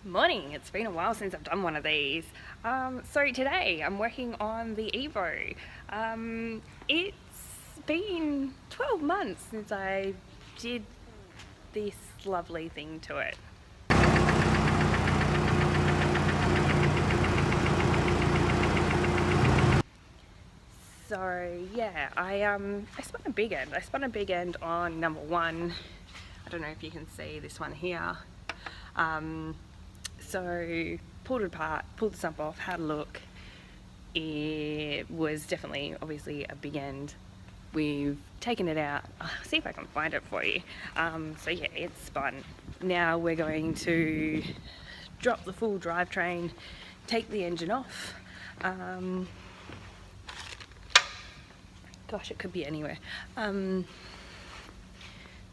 Morning, it's been a while since I've done one of these. So today I'm working on the EVO. It's been 12 months since I did this lovely thing to it. So yeah, I spun a big end. I spun a big end on number one. I don't know if you can see this one here. So pulled it apart, pulled the sump off, had a look. It was definitely, obviously, a big end. We've taken it out. I'll see if I can find it for you. So yeah, it's spun. Now we're going to drop the full drivetrain, take the engine off. Gosh, it could be anywhere.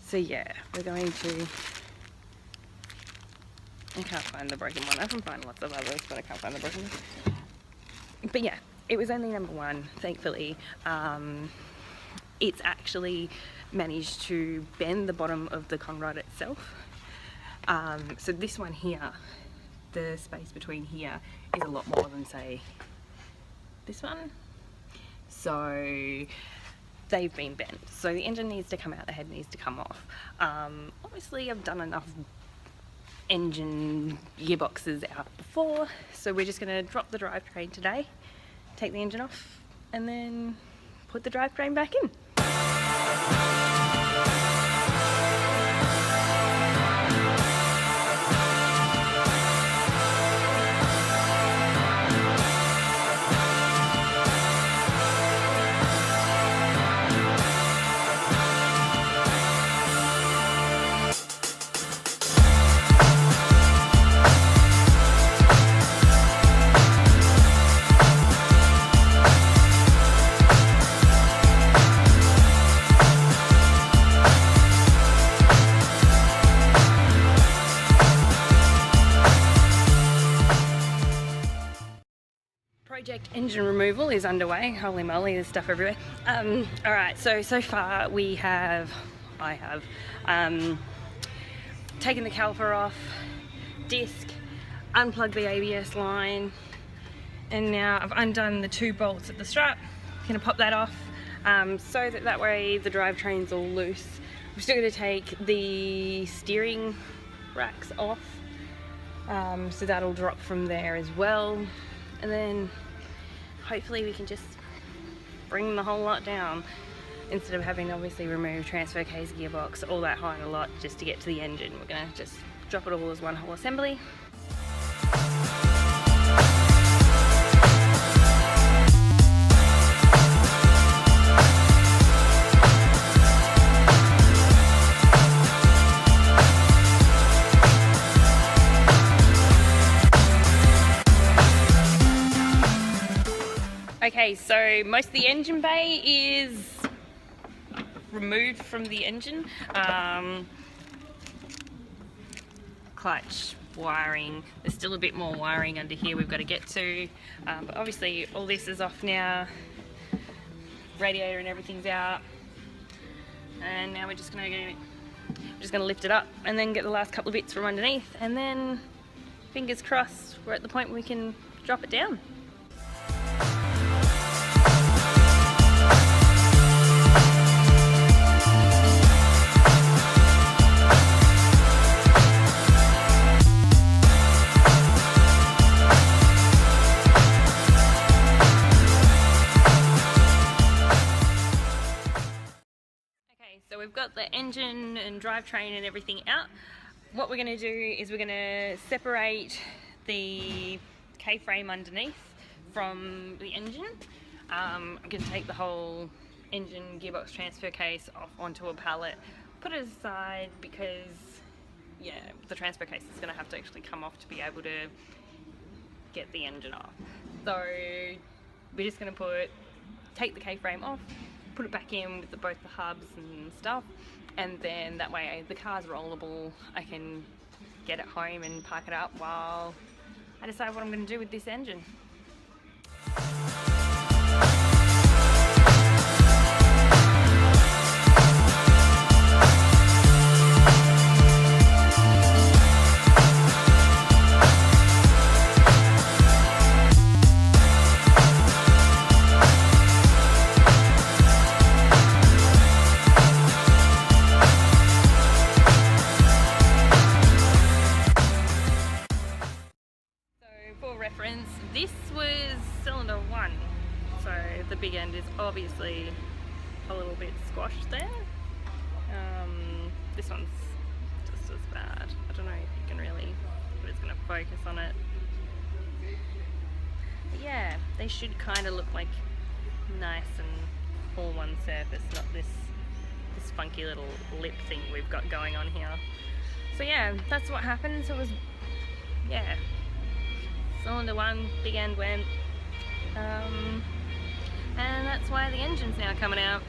So yeah, we're going to... I can't find the broken one. I can find lots of others, but I can't find the broken one. But yeah, it was only number one, thankfully. It's actually managed to bend the bottom of the conrod itself. So this one here, the space between here is a lot more than, say, this one. So they've been bent. So the engine needs to come out, the head needs to come off. Obviously I've done enough engine gearboxes out before, so we're just going to drop the drivetrain today, take the engine off, and then put the drivetrain back in. Project engine removal is underway. Holy moly, there's stuff everywhere. Alright, so far I have taken the caliper off, disc, unplugged the ABS line, and now I've undone the 2 bolts at the strap. I'm gonna pop that off so that way the drivetrain's all loose. I'm still gonna take the steering racks off, so that'll drop from there as well, and then hopefully we can just bring the whole lot down instead of having to obviously remove transfer case, gearbox, all that high a lot just to get to the engine. We're going to just drop it all as one whole assembly. Okay, so most of the engine bay is removed from the engine. Clutch, wiring, there's still a bit more wiring under here we've got to get to. But obviously all this is off now. Radiator and everything's out. And now we're just gonna lift it up and then get the last couple of bits from underneath, and then fingers crossed we're at the point where we can drop it down. So we've got the engine and drivetrain and everything out. What we're going to do is we're going to separate the K-frame underneath from the engine. I'm going to take the whole engine gearbox transfer case off onto a pallet, put it aside because, yeah, the transfer case is going to have to actually come off to be able to get the engine off. So we're just going to take the K-frame off, put it back in with both the hubs and stuff, and then that way the car's rollable. I can get it home and park it up while I decide what I'm going to do with this engine. the big end is obviously a little bit squashed there. This one's just as bad. I don't know if you can really, but it's going to focus on it. But yeah, they should kind of look like nice and all one surface, not this funky little lip thing we've got going on here. So yeah, that's what happened. So it was, yeah, cylinder 1, big end went, and that's why the engine's now coming out.